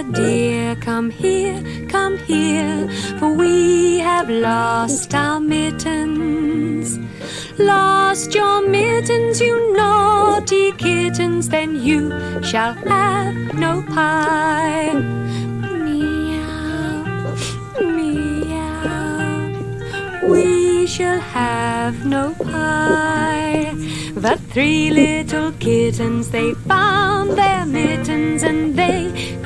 Mother dear, come here, for we have lost our mittens. Lost your mittens, you naughty kittens, then you shall have no pie. Meow, meow, we shall have no pie. The three little kittens, they found their mittens and they